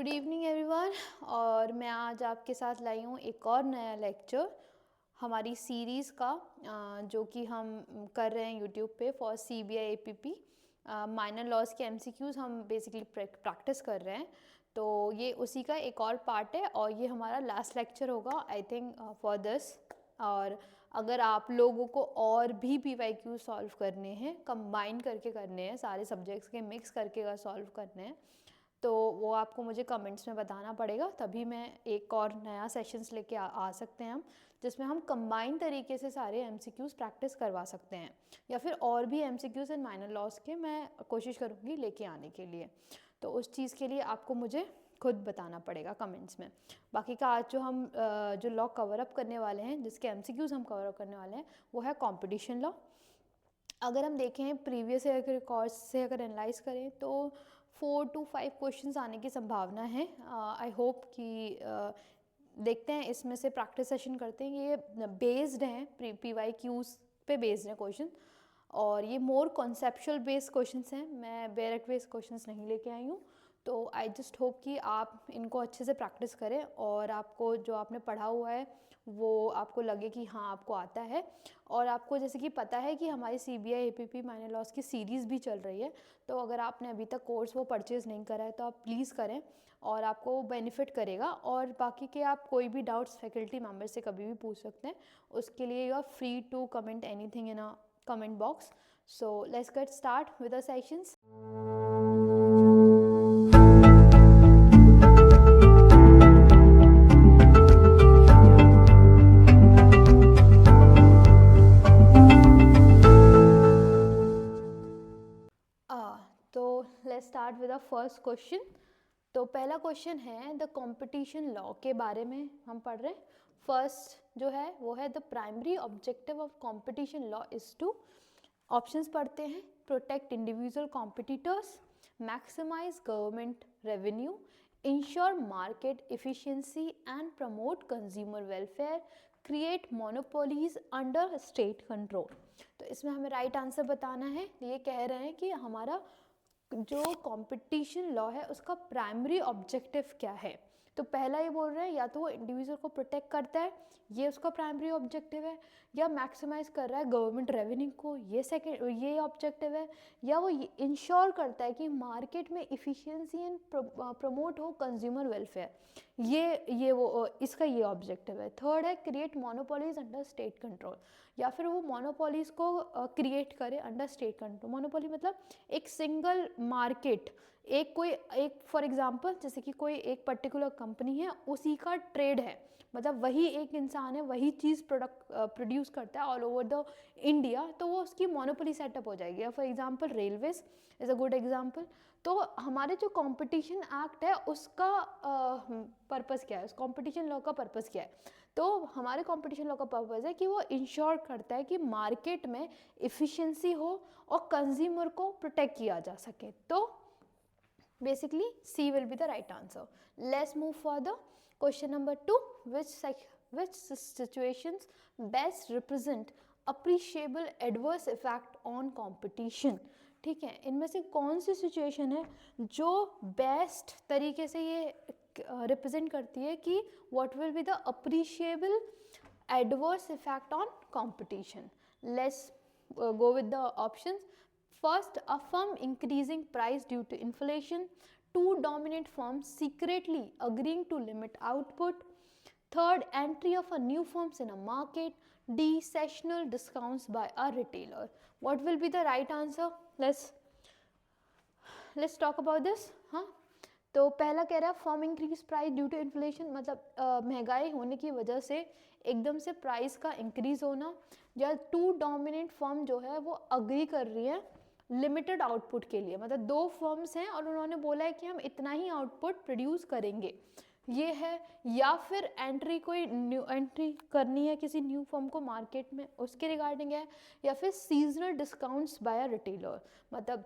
Good evening everyone. और मैं आज आपके साथ लाई हूँ एक और नया लेक्चर हमारी सीरीज़ का जो कि हम कर रहे हैं यूट्यूब पे for CBI APP minor laws के MCQs हम बेसिकली प्रैक्टिस कर रहे हैं। तो ये उसी का एक और पार्ट है और ये हमारा लास्ट लेक्चर होगा आई थिंक फॉर दिस। और अगर आप लोगों को और भी PYQ सॉल्व करने हैं, कंबाइन करके करने हैं, सारे सब्जेक्ट्स के मिक्स करके सॉल्व करने हैं, तो वो आपको मुझे कमेंट्स में बताना पड़ेगा, तभी मैं एक और नया सेशंस लेके आ सकते हैं हम, जिसमें हम कंबाइन तरीके से सारे MCQs प्रैक्टिस करवा सकते हैं, या फिर और भी MCQs एंड माइनर लॉस के मैं कोशिश करूँगी लेके आने के लिए। तो उस चीज़ के लिए आपको मुझे खुद बताना पड़ेगा कमेंट्स में। बाकी का आज जो हम जो लॉ कवर अप करने वाले हैं, जिसके MCQs हम कवर अप करने वाले हैं, वो है कॉम्पिटिशन लॉ। अगर हम देखें प्रीवियस ईयर के रिकॉर्ड्स से अगर एनालाइज करें तो 4 to 5 क्वेश्चंस आने की संभावना है। आई होप कि देखते हैं, इसमें से प्रैक्टिस सेशन करते हैं। ये बेस्ड हैं PYQs पे बेस्ड हैं क्वेश्चन, और ये मोर कॉन्सेप्चुअल बेस्ड क्वेश्चंस हैं। मैं डायरेक्ट बेस्ड क्वेश्चंस नहीं लेके आई हूँ। तो आई जस्ट होप कि आप इनको अच्छे से प्रैक्टिस करें और आपको जो आपने पढ़ा हुआ है वो आपको लगे कि हाँ आपको आता है। और आपको जैसे कि पता है कि हमारी CBI APP माइनर लॉस की सीरीज़ भी चल रही है, तो अगर आपने अभी तक कोर्स वो परचेज़ नहीं करा है तो आप प्लीज़ करें और आपको बेनिफिट करेगा। और बाकी के आप कोई भी डाउट्स फैकल्टी मेम्बर से कभी भी पूछ सकते हैं। उसके लिए you are free to comment anything in a comment box. So let's get start with the sessions. तो let's start with the first question. तो पहला क्वेश्चन है द कंपटीशन लॉ के बारे में हम पढ़ रहे हैं। फर्स्ट जो है वो है the primary objective of competition law is to, options पढ़ते हैं, protect individual competitors, maximise government revenue, ensure market efficiency and promote consumer welfare, create monopolies under state control. तो इसमें हमें राइट आंसर बताना है। ये कह रहे हैं कि हमारा जो कंपटीशन लॉ है उसका प्राइमरी ऑब्जेक्टिव क्या है। तो पहला ये बोल रहे हैं या तो वो इंडिविजुअल को प्रोटेक्ट करता है, ये उसका प्राइमरी ऑब्जेक्टिव है, या मैक्सिमाइज कर रहा है गवर्नमेंट रेवेन्यू को, ये ऑब्जेक्टिव है, या वो इंश्योर करता है कि मार्केट में इफिशिएंसी एंड प्रमोट हो कंज्यूमर वेलफेयर, ये वो इसका ये ऑब्जेक्टिव है। थर्ड है create monopolies under state control, या फिर वो मोनोपोलीज को क्रिएट करे अंडर स्टेट कंट्रोल। मोनोपोली मतलब एक सिंगल मार्केट, एक फॉर एग्जांपल जैसे कि कोई एक पर्टिकुलर कंपनी है, उसी का ट्रेड है, मतलब वही एक इंसान है, वही चीज़ प्रोड्यूस करता है ऑल ओवर द इंडिया, तो वो उसकी मोनोपोली सेटअप हो जाएगी। For example railways is a good example. तो हमारे जो कंपटीशन एक्ट है उसका पर्पस क्या है, उस कंपटीशन लॉ का पर्पस क्या है? तो हमारे कंपटीशन लॉ का पर्पस है कि वो इंश्योर करता है कि मार्केट में इफ़िशिएंसी हो और कंज्यूमर को प्रोटेक्ट किया जा सके। तो basically C will be the right answer. Let's move further. Question number 2, which situations best represent appreciable adverse effect on competition? ठीक है, इनमें से कौन सी सिचुएशन है जो बेस्ट तरीके से ये रिप्रेजेंट करती है कि what will be the appreciable adverse effect on competition? Let's go with the options. First, a firm increasing price due to inflation. Two dominant firms secretly agreeing to limit output. Third, entry of a new firms in a market. D, sessional discounts by a retailer. What will be the right answer? Let's talk about this. हाँ, तो पहला कह रहा है firm increase price due to inflation, मतलब महंगाई होने की वजह से एकदम से प्राइस का इंक्रीज होना, या टू डोमिनेंट फर्म जो है वो अग्री कर रही है लिमिटेड आउटपुट के लिए, मतलब दो फर्म्स हैं और उन्होंने बोला है कि हम इतना ही आउटपुट प्रोड्यूस करेंगे, ये है। या फिर कोई न्यू एंट्री करनी है किसी न्यू फर्म को मार्केट में, उसके रिगार्डिंग है। या फिर seasonal discounts by a retailer, मतलब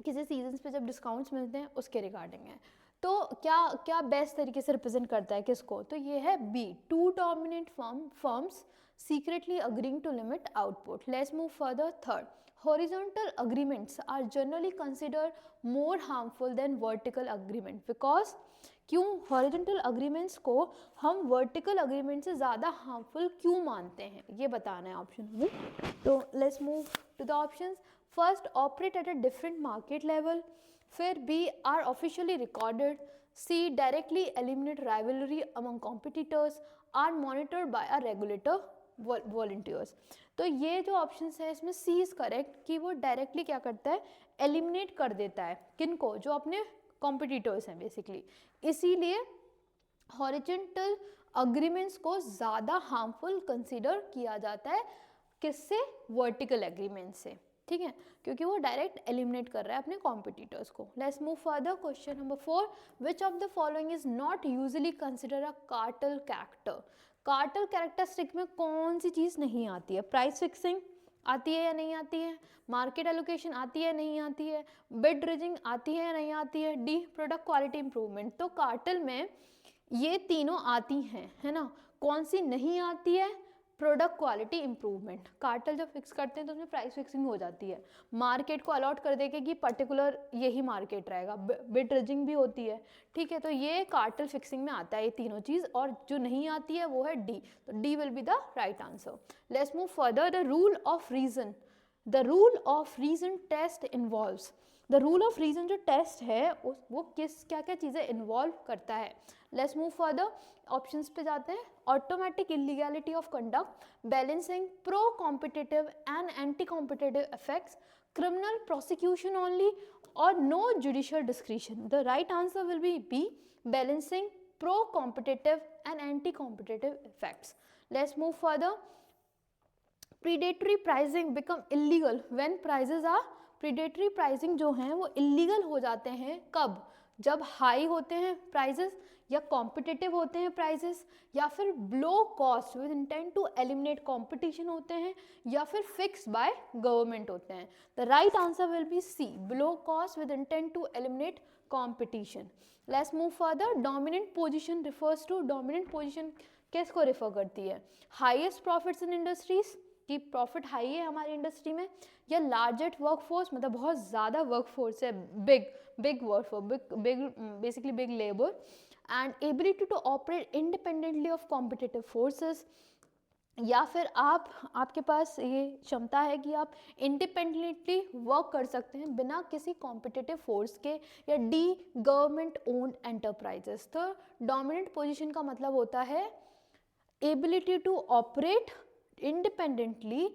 किसी सीजन्स पे जब डिस्काउंट्स मिलते हैं उसके रिगार्डिंग है। तो क्या बेस्ट तरीके से रिप्रेजेंट करता है किसको? तो ये है B, two dominant firms secretly agreeing to limit output. Let's move further. Third, horizontal agreements are generally considered more harmful than vertical agreement because क्यों हॉरिजॉन्टल अग्रीमेंट्स को हम वर्टिकल अग्रीमेंट से ज़्यादा हार्मफुल क्यों मानते हैं, ये बताना है ऑप्शन में। तो let's move to the options. First, operate at a different market level. फिर B, are officially recorded. C, directly eliminate rivalry among competitors. Are monitored by a regulator volunteers. तो ये जो ऑप्शन है इसमें सी इज करेक्ट कि वो directly क्या करता है, एलिमिनेट कर देता है किनको, जो अपने कॉम्पिटिटर्स हैं बेसिकली। इसीलिए हॉरिजॉन्टल अग्रीमेंट्स को ज़्यादा हार्मफुल कंसीडर किया जाता है, किससे, वर्टिकल एग्रीमेंट से, ठीक है, क्योंकि वो डायरेक्ट एलिमिनेट कर रहा है अपने कॉम्पिटिटर्स को। Let's move further. Question number 4, which of the following is not usually consider a cartel character. Cartel characteristic में कौन सी चीज़ नहीं आती है, प्राइस फिक्सिंग आती है या नहीं आती है, मार्केट एलोकेशन आती है नहीं आती है, बिड ड्रेजिंग आती है या नहीं आती है, डी, प्रोडक्ट क्वालिटी इंप्रूवमेंट। तो कार्टेल में ये तीनों आती हैं, है ना। कौन सी नहीं आती है, प्रोडक्ट क्वालिटी इंप्रूवमेंट। कार्टेल जब फिक्स करते हैं तो उसमें प्राइस फिक्सिंग हो जाती है, मार्केट को अलॉट कर देके कि पर्टिकुलर यही मार्केट रहेगा, बिड ड्रेजिंग भी होती है, ठीक है। तो ये कार्टेल फिक्सिंग में आता है ये तीनों चीज़, और जो नहीं आती है वो है डी, तो D will be the right answer. Let's move further. The rule of reason, the rule of reason test involves. The rule of reason जो टेस्ट है वो किस क्या क्या चीज़ें इन्वॉल्व करता है। लेट्स मूव फर्दर, ऑप्शंस पे जाते हैं। Automatic illegality of conduct, balancing pro competitive and anti competitive effects, criminal prosecution only, और no judicial discretion. The right answer will be B, balancing pro competitive and anti competitive effects. Let's move further. Predatory pricing become illegal when prices are, predatory pricing जो हैं वो illegal हो जाते हैं कब, जब high होते हैं प्राइसेस, या कॉम्पिटिटिव होते हैं प्राइसेस, या फिर below cost with intent to eliminate competition होते हैं, या फिर फिक्स बाय गवर्नमेंट होते हैं। The right answer will be C, below cost with intent to eliminate competition. Let's move further. Dominant position refers to, dominant position किसको refer करती है, highest profits in industries, कि प्रॉफिट हाई है हमारी industry में, या लार्जेस्ट वर्कफोर्स, मतलब बहुत ज़्यादा वर्कफोर्स है, big workforce, big basically big labour, and ability to operate independently of competitive forces, या फिर आपके पास ये क्षमता है कि आप इंडिपेंडेंटली वर्क कर सकते हैं बिना किसी कॉम्पिटिटिव फोर्स के, या डी, गवर्नमेंट ओन्ड एंटरप्राइजेस। तो डोमिनेंट पोजीशन का मतलब होता है ability to operate independently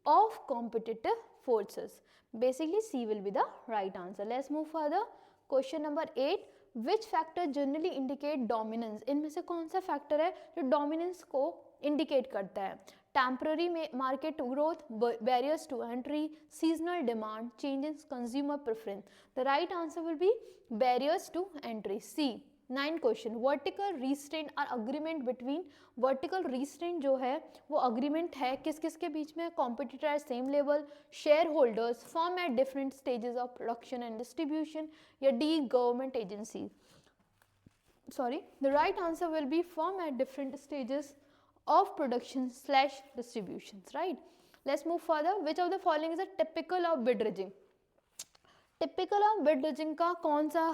of competitive forces. Basically C will be the right answer. Let's move further. Question number 8, which factor generally indicate dominance? इनमें से कौन सा फैक्टर है जो डोमिनेंस को इंडिकेट करता है? Temporary market growth, barriers to entry, seasonal demand, change in consumer preference. The right answer will be barriers to entry, C. 9 question, vertical restraint are agreement between, vertical restraint जो है वो agreement है किस किस के बीच में, competitor at same level, share holders, firm at different stages of production and distribution, या D, government agency. Sorry, the right answer will be firm at different stages of production / distributions, right? Let's move further. Which of the following is a typical of bid dredging? Typical of bid dredging का कौन सा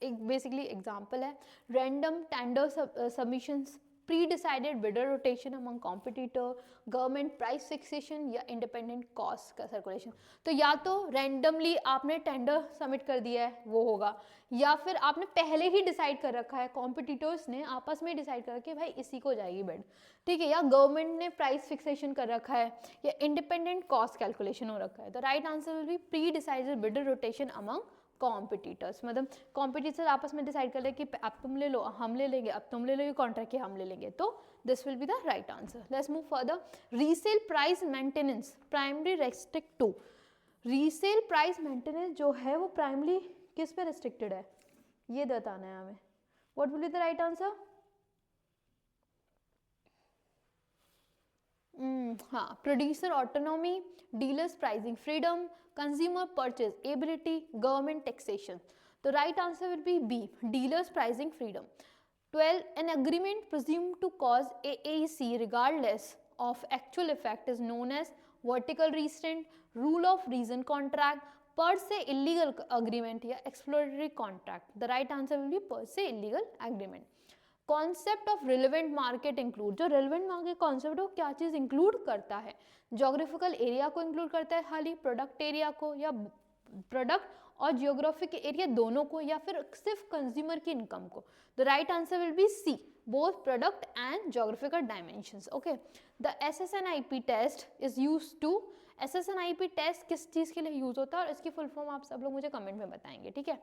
एक basically example है, random tender submissions, pre decided bidder rotation among competitor, government price fixation, या independent cost का circulation. तो या तो रैंडमली आपने टेंडर सबमिट कर दिया है वो होगा, या फिर आपने पहले ही डिसाइड कर रखा है, कॉम्पिटिटर्स ने आपस में डिसाइड कर रखा है भाई इसी को जाएगी बिड, ठीक है, या गवर्नमेंट ने प्राइस फिक्सेशन कर रखा है, या इंडिपेंडेंट कॉस्ट कैलकुलेशन हो रखा है। The right answer will B pre decided bidder rotation among competitors, मतलब कॉम्पिटिटर्स आपस में डिसाइड कर ले कि अब तुम ले लो हम ले लेंगे, अब तुम ले लो ये कॉन्ट्रैक्ट हम ले लेंगे, तो this will be the right answer. Let's move further. Resale price maintenance primary restrict to, resale price maintenance जो है वो प्राइमरी किस पे रेस्ट्रिक्टेड है, ये बताना है हमें। What will be the right answer? हाँ, producer autonomy, dealers pricing freedom, consumer purchase ability, government taxation. तो right answer will be B, dealers pricing freedom. 12, an agreement presumed to cause AAC regardless of actual effect is known as vertical restraint, rule of reason contract, per se illegal agreement या exploratory contract. The right answer will be per se illegal agreement. Concept of relevant market include, जो relevant market concept है वो क्या चीज include करता है? Geographical area को include करता है खाली, प्रोडक्ट एरिया को, या प्रोडक्ट और जियोग्राफिक एरिया दोनों को, या फिर सिर्फ कंज्यूमर की इनकम को? The right answer will be C, both product and geographical dimensions. Okay, the SSNIP test is used to, SSNIP test किस चीज के लिए यूज होता है और इसकी फुल फॉर्म आप सब लोग मुझे कमेंट में बताएंगे, ठीक है?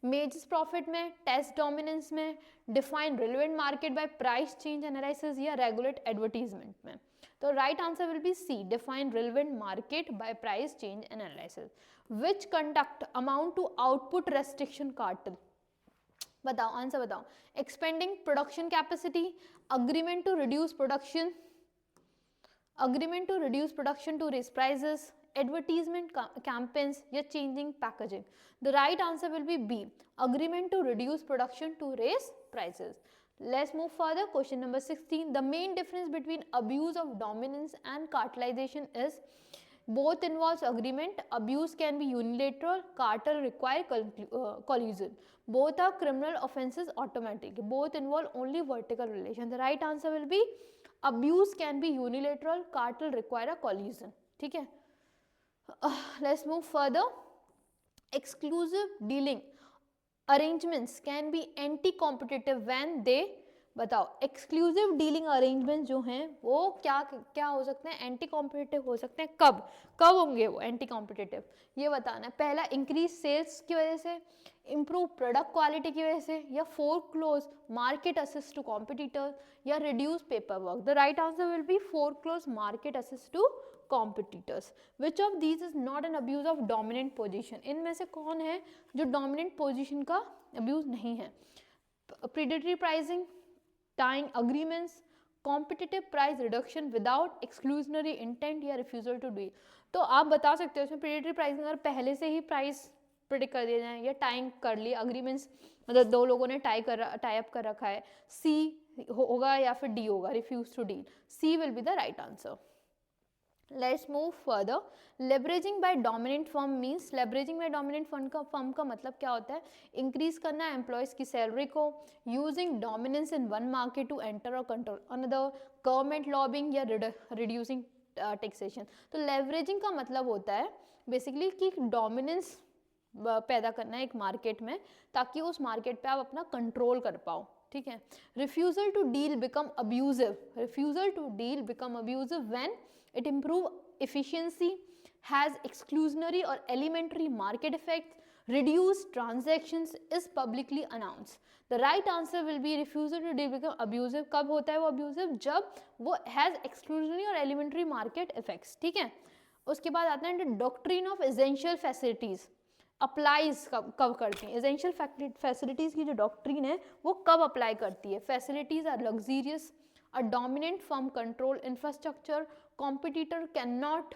मेजर्स प्रॉफिट में, टेस्ट डोमिनेंस में, define relevant market by price change analysis, या रेगुलेट एडवर्टीजमेंट में? तो right answer will be C, define relevant market by price change analysis. Which conduct amount to output restriction cartel? बताओ, answer बताओ. Expanding production capacity, agreement to reduce production, agreement to reduce production to raise prices, advertisement campaigns, या changing packaging? The right answer will be B, agreement to reduce production to raise prices. Let's move further. Question number 16. The main difference between abuse of dominance and cartelization is both involves agreement. Abuse can be unilateral, cartel require collusion. Both are criminal offenses automatically. Both involve only vertical relation. The right answer will be abuse can be unilateral, cartel require a collusion. ठीक है? Let's move further. Exclusive dealing arrangements can be anti-competitive when they, बताओ, exclusive dealing arrangement जो हैं वो क्या हो सकते हैं? एंटी कॉम्पिटिटिव हो सकते हैं. कब होंगे वो एंटी कॉम्पिटिटिव? ये बताना है. पहला, इंक्रीज सेल्स की वजह से, इम्प्रूव प्रोडक्ट क्वालिटी की वजह से, या foreclose market assist to competitors, या reduce paper work? The right answer will be foreclose market assist to competitors. Which of these is not an abuse of dominant position? इनमें से कौन है जो डोमिनेंट पोजिशन का अब्यूज नहीं है? Predatory pricing, tying agreements, competitive price reduction without exclusionary intent, या refusal to deal? तो आप बता सकते हो इसमें प्रीडेटरी प्राइसिंग अगर पहले से ही प्राइस प्रिडिक्ट कर दिया जाए, या टाइम कर ली अग्रीमेंट्स, मतलब दो लोगों ने टाई अप कर रखा है, सी होगा या फिर डी होगा, refuse to deal? C will be the right answer. Let's move further. Leveraging by dominant firm means, leveraging by dominant firm का मतलब क्या होता है? इंक्रीज करना एम्प्लॉयज की सैलरी को, using dominance in one market to enter और control another, government lobbying, या रिड्यूसिंग टैक्सेशन? तो लेवरेजिंग का मतलब होता है बेसिकली कि डोमिनेंस पैदा करना है एक मार्केट में, ताकि उस मार्केट पे आप अपना कंट्रोल कर पाओ, ठीक है? Refusal to deal become abusive, refusal to deal become abusive when it improve efficiency, has exclusionary or elementary market effects, reduce transactions, is publicly announced. The right answer will be refusal to deal become abusive. कब होता है वो abusive? जब वो has exclusionary और elementary market effects, ठीक है? उसके बाद आता है doctrine of essential facilities. Applies कब करती हैं? एसेंशियल फैसिलिटीज की जो डॉक्ट्रीन है वो कब अप्लाई करती है? Facilities are luxurious, a dominant firm control infrastructure, competitor cannot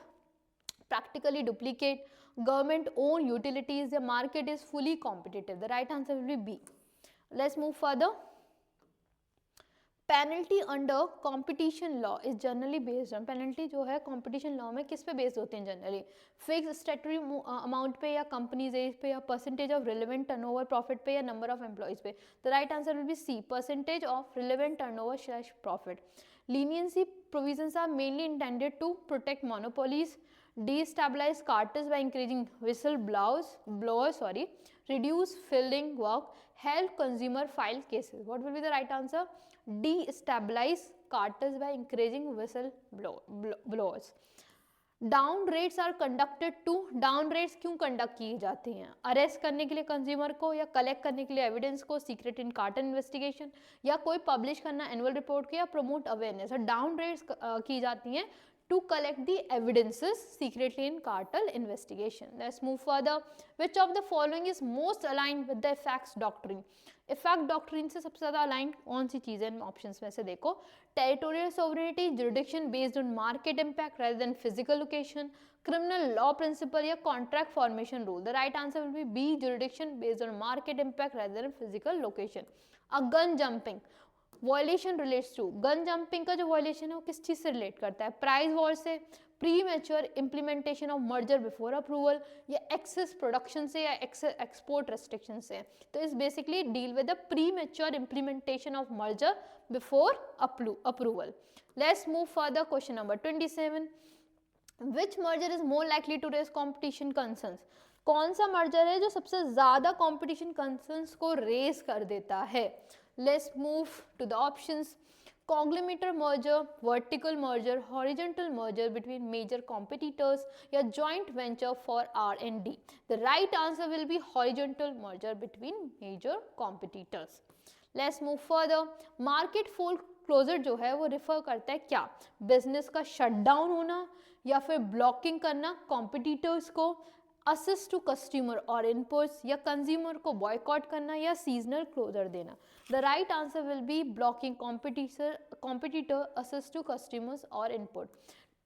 practically duplicate, government own utilities, the market is fully competitive. The right answer will be B. Let's move further. Penalty under competition law is generally based on, penalty जो है competition law में किस पे based होते हैं generally? Fix statutory amount पे, या companies as पे, या percentage of relevant turnover profit पे, या नंबर ऑफ एम्प्लॉइज पे? The right answer will be C, percentage of relevant turnover slash profit. Leniency provisions are mainly intended to protect monopolies, destabilize cartels by increasing whistleblowers, reduce fielding work, help consumer file cases. What will be the right answer? Destabilize cartels by increasing whistleblowers. Dawn raids are conducted to, dawn raids क्यों conduct की जाती हैं? Arrest करने के लिए consumer को, या collect करने के लिए एविडेंस को, सीक्रेट इन कार्टल इन्वेस्टिगेशन, या कोई पब्लिश करना एनुअल रिपोर्ट को, या प्रमोट अवेयरनेस? डाउन रेट्स की जाती हैं to collect the evidences secretly in cartel investigation. Let's move further. Which of the following is most aligned with the effects doctrine? Effect doctrine से सबसे ज्यादा align कौन सी चीजें इन ऑप्शंस में से? देखो, territorial sovereignty, jurisdiction based on market impact rather than physical location, criminal law principle, या contract formation rule? The right answer will be B, jurisdiction based on market impact rather than physical location. A gun jumping violation relates to, gun jumping का जो violation है वो किस चीज से relate करता है? प्राइस वॉर से, premature implementation of merger before approval, या एक्सेस प्रोडक्शन से या एक्सपोर्ट रेस्ट्रिक्शन से। तो इस basically deal with the premature implementation of merger before approval. Let's move further, question number 27, which merger is more likely to raise competition concerns, कौन सा merger है जो सबसे ज्यादा कॉम्पिटिशन कंसर्न्स को रेज कर देता है। Let's move to the options, conglomerate merger, vertical merger, horizontal merger between major competitors, या joint venture for R&D. The right answer will be horizontal merger between major competitors. Let's move further. Market foreclosure जो है वो refer करता है क्या, business का shutdown होना या फिर ब्लॉकिंग करना कॉम्पिटिटर्स को, असिस्ट टू कस्टमर और इनपुट्स, या कंज्यूमर को बॉयकॉट करना या सीजनल क्लोजर देना। The right answer will be blocking competitor, assist to customers और input.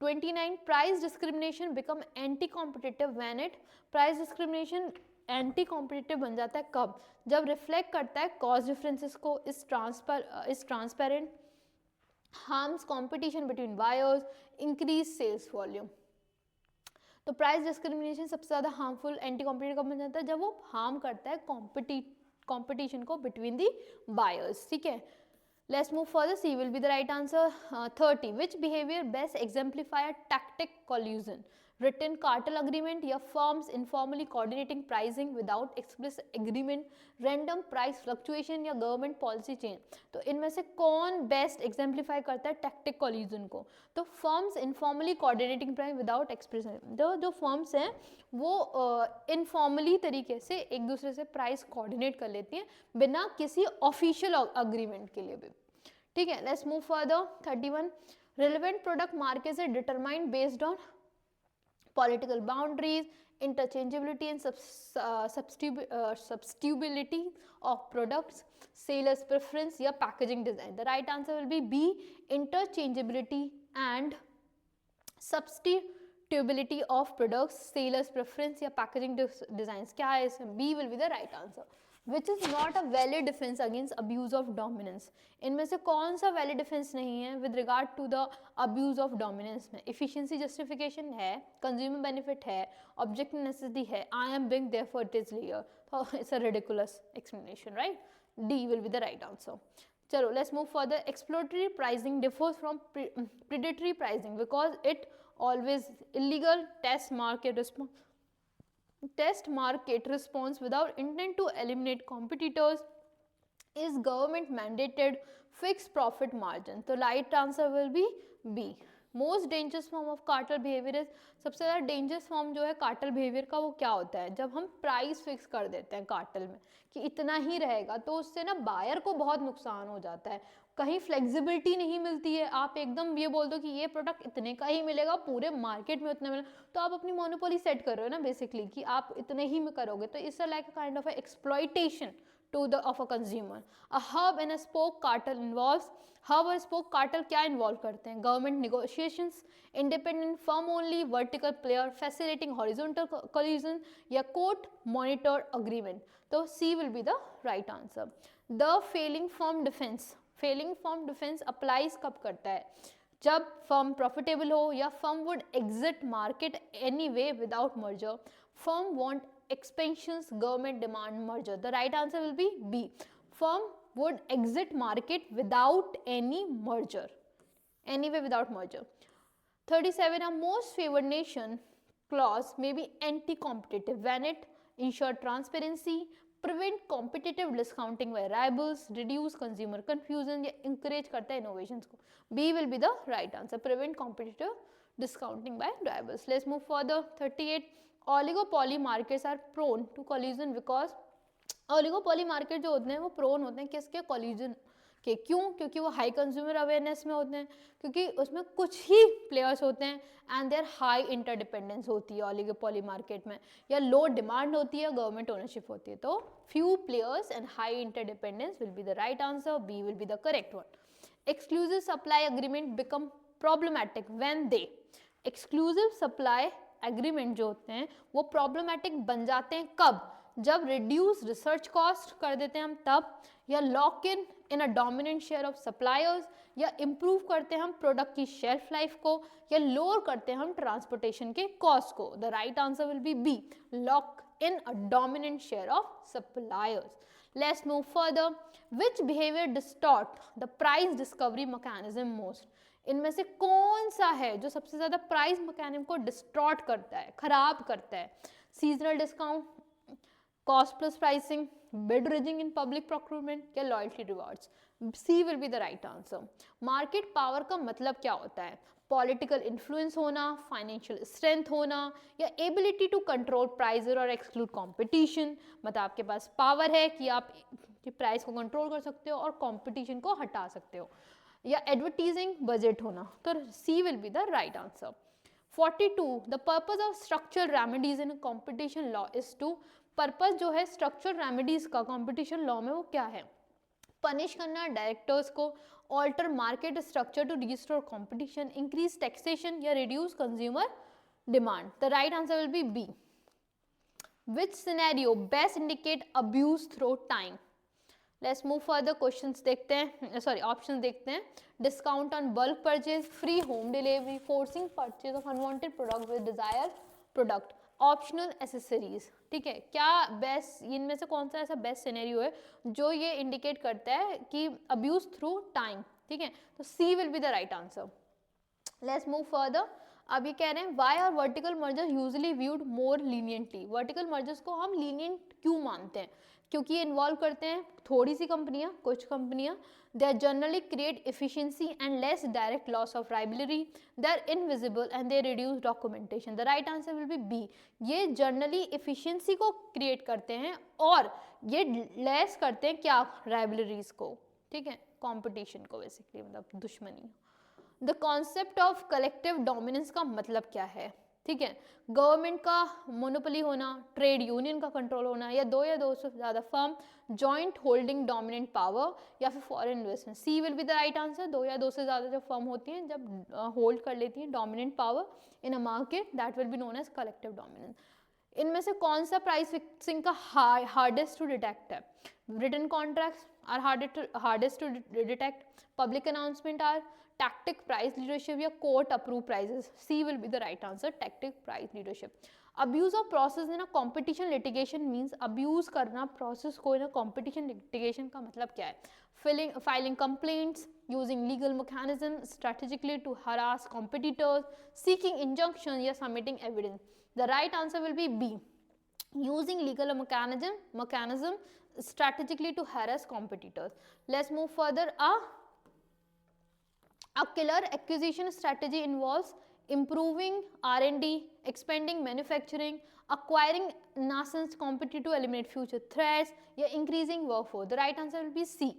29, price discrimination become anti competitive when it, price discrimination anti competitive बन जाता है कब, जब रिफ्लेक्ट करता है कॉस्ट डिफरेंसेस को, is transparent, harms competition between buyers, increase sales volume. तो प्राइस डिस्क्रिमिनेशन सबसे ज्यादा हार्मफुल एंटी कॉम्पिटिटिव कब बन जाता है, जब वो हार्म करता है कॉम्पिटिशन को बिटवीन दी बायर्स। ठीक है, let's move further, C will be the right answer. 30, which behaviour best exemplify tacit collusion, written cartel agreement, या firms informally coordinating pricing without explicit agreement, random price fluctuation, या government policy change। तो इनमें से कौन best exemplify करता है tactic collusion को, तो firms informally coordinating price without expression, जो फर्म्स हैं वो इनफॉर्मली तरीके से एक दूसरे से प्राइस कोऑर्डिनेट कर लेती हैं बिना किसी ऑफिशियल अग्रीमेंट के लिए भी। ठीक है, let's move further. 31, relevant product markets are determined based on political boundaries, interchangeability and substitutability of products, seller's preference, या packaging design। The right answer will be B, interchangeability and substitutability of products, seller's preference, या packaging designs। क्या है इसमें, B will be the right answer। Which is not a valid defense against abuse of dominance। इनमें से कौन सा valid defense नहीं है with regard to the abuse of dominance में, efficiency justification है, consumer benefit है, objective necessity है, I am being therefore it is clear। So it's a ridiculous explanation, right? D will be the right answer। चलो let's move further। Exploratory pricing differs from predatory pricing because it always illegal, test market response without intent to eliminate competitors, is government mandated, fixed profit margin। तो right answer will be B। Most dangerous form of cartel behaviour is, सबसे ज़्यादा dangerous form जो है cartel behaviour का वो क्या होता है, जब हम प्राइस फिक्स कर देते हैं कार्टल में कि इतना ही रहेगा, तो उससे ना बायर को बहुत नुकसान हो जाता है, कहीं फ्लेक्सिबिलिटी नहीं मिलती है। आप एकदम ये बोल दो कि ये प्रोडक्ट इतने का ही मिलेगा, पूरे मार्केट में उतना मिलेगा, तो आप अपनी मोनोपोली सेट कर रहे हो ना बेसिकली कि आप इतने ही में करोगे, तो it's like a kind of exploitation to the of a consumer। A hub and a spoke cartel involves, hub और spoke cartel क्या involve करते हैं, government negotiations, independent firm only, vertical player, facilitating horizontal collision, या court monitor agreement। तो C will be the right answer। The failing firm defense applies कब करता है, जब firm profitable हो, या firm would exit market anyway without merger, firm want expansions, government demand merger। The right answer will be B, firm would exit market without any merger, anyway without merger। 37, a most favored nation clause may be anti-competitive when it ensure transparency, prevent competitive discounting by rivals, reduce consumer confusion, या encourage करता है innovations को। B will be the right answer, prevent competitive discounting by rivals। Let's move further। 38, oligopoly markets are prone to collision because oligopoly market जो होते हैं वो prone होते हैं किसके, collision के। क्यों, क्योंकि वो हाई कंज्यूमर अवेयरनेस में होते हैं, क्योंकि उसमें कुछ ही प्लेयर्स होते हैं एंड देयर हाई इंटरडिपेंडेंस होती है ओलिगोपोली मार्केट में, या लो डिमांड होती है, गवर्नमेंट ओनरशिप होती है। तो few players and high interdependence will be the right answer, B will be the correct one. Exclusive supply agreement become problematic when they, exclusive supply agreement जो होते हैं वो प्रॉब्लमैटिक बन जाते हैं कब, जब रिड्यूस रिसर्च कॉस्ट कर देते हैं हम तब, या lock in in a dominant share of suppliers, या इम्प्रूव करते हैं हम प्रोडक्ट की शेल्फ लाइफ को, या लोअर करते हैं हम ट्रांसपोर्टेशन के कॉस्ट को. The right answer will be B, lock in a dominant share of suppliers. Let's move further. Which behavior distort the price discovery mechanism most? इनमें से कौन सा है जो सबसे ज्यादा प्राइस मैकेनिज्म को डिस्टॉर्ट करता है, खराब करता है? Seasonal discount, cost plus pricing, bid rigging in public procurement, या loyalty rewards? C will be the right answer. Market power का मतलब क्या होता है? पॉलिटिकल इन्फ्लुएंस होना, फाइनेंशियल स्ट्रेंथ होना, या एबिलिटी टू कंट्रोल प्राइस और एक्सक्लूड कंपटीशन. मतलब आपके पास पावर है कि आप प्राइस को कंट्रोल कर सकते हो और कंपटीशन को हटा सकते हो. या एडवर्टीजिंग बजट होना. तो C will be the right answer. 42. The purpose of structural remedies in competition law is to. Purpose जो है स्ट्रक्चरल रेमेडीज का कंपटीशन लॉ में वो क्या है? पनिश करना डायरेक्टर्स को, alter market structure to restore competition, increase taxation, या reduce consumer demand. The right answer will be B. Which scenario best indicate abuse through time? Let's move further. Questions देखते हैं, sorry options देखते हैं. Discount on bulk purchase, free home delivery, forcing purchase of unwanted product with desire product, optional accessories. ठीक है, क्या best, इनमें से कौन सा ऐसा बेस्ट सिनेरियो है जो ये इंडिकेट करता है कि अब्यूज थ्रू टाइम? ठीक है, तो C will be the right answer. Let's move further. अब ये कह रहे हैं why are vertical mergers usually viewed more leniently. Vertical mergers को हम लीनियंट क्यों मानते हैं? क्योंकि ये इन्वॉल्व करते हैं थोड़ी सी कंपनियां, कुछ कंपनियां. They are generally create efficiency and less direct loss of rivalry. They are invisible and they reduce documentation. The right answer will be B. ये जनरली एफिशिएंसी को क्रिएट करते हैं और ये लेस करते हैं क्या? राइवलरीज को. ठीक है, कॉम्पिटिशन को, बेसिकली मतलब दुश्मनी. The concept of collective dominance का मतलब क्या है? ठीक है, गवर्नमेंट का मोनोपोली होना, ट्रेड यूनियन का कंट्रोल होना, या दो से ज़्यादा firm joint holding dominant power, या फिर foreign investment. C will be the right answer. दो से ज़्यादा जो फर्म होती हैं जब होल्ड कर लेती हैं dominant power in a market, that will be known as collective dominance. इनमें से कौन सा प्राइस फिक्सिंग का हार्डेस्ट टू डिटेक्ट है? Written contracts are hardest to detect, public announcement are, tactic price leadership, या court approved prices? C will be the right answer, tactic price leadership. Abuse of process in a competition litigation means abuse करना process को in a competition litigation का मतलब क्या है? Filing complaints, using legal mechanism strategically to harass competitors, seeking injunction, या submitting evidence. The right answer will be B, using legal mechanism strategically to harass competitors. Let's move further. A killer acquisition strategy involves improving R&D, expanding manufacturing, acquiring nascent competitor to eliminate future threats, या increasing workforce. The right answer will be C.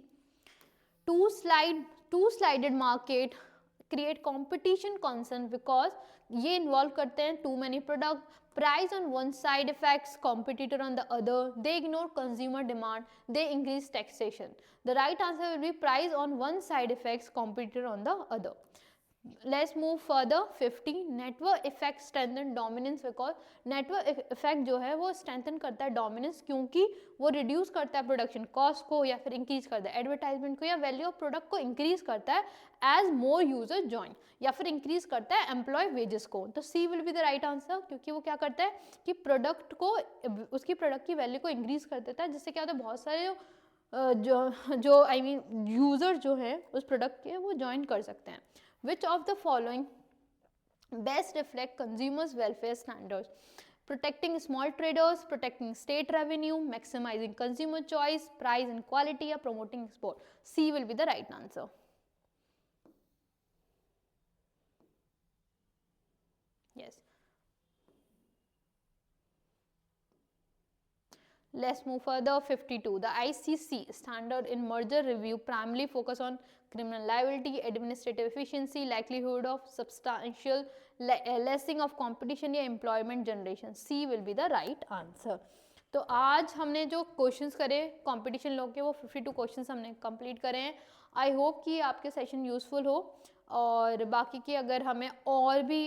Two-sided market create competition concern because ये involve करते हैं too many product, price on one side affects competitor on the other, they ignore consumer demand, they increase taxation. The right answer will be price on one side affects competitor on the other. Let's move further. 50. Network effect strengthen dominance because network effect जो है वो strengthen करता है dominance क्योंकि वो reduce करता है production cost को, या फिर increase करता है advertisement को, या value of product को increase करता है as more users join, या फिर increase करता है employee wages को. तो C will be the right answer क्योंकि वो क्या करता है कि product को, उसकी product की value को increase कर देता है, जिससे क्या होता है बहुत सारे जो I mean user जो है उस product के वो join कर सकते हैं. Which of the following best reflect consumers' welfare standards? Protecting small traders, protecting state revenue, maximizing consumer choice, price and quality, or promoting export? C will be the right answer. Yes. Let's move further. 52. The ICC standard in merger review primarily focus on criminal liability, administrative efficiency, likelihood of substantial lessening of competition, या employment generation. C will be the right answer. तो आज हमने जो questions करे competition law के वो 52 questions हमने complete करे हैं. आई होप कि आपके सेशन यूजफुल हो. और बाकी की अगर हमें और भी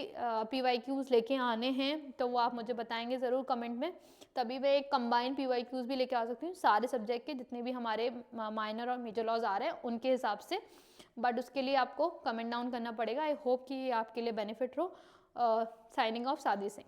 PYQs लेके आने हैं तो वो आप मुझे बताएंगे ज़रूर कमेंट में, तभी मैं एक कंबाइंड PYQs भी लेके आ सकती हूँ सारे सब्जेक्ट के जितने भी हमारे माइनर और मेजर लॉज आ रहे हैं उनके हिसाब से, बट उसके लिए आपको कमेंट डाउन करना पड़ेगा। आई होप कि ये आपके लिए बेनिफिट हो। Signing off, Sadhvi Singh.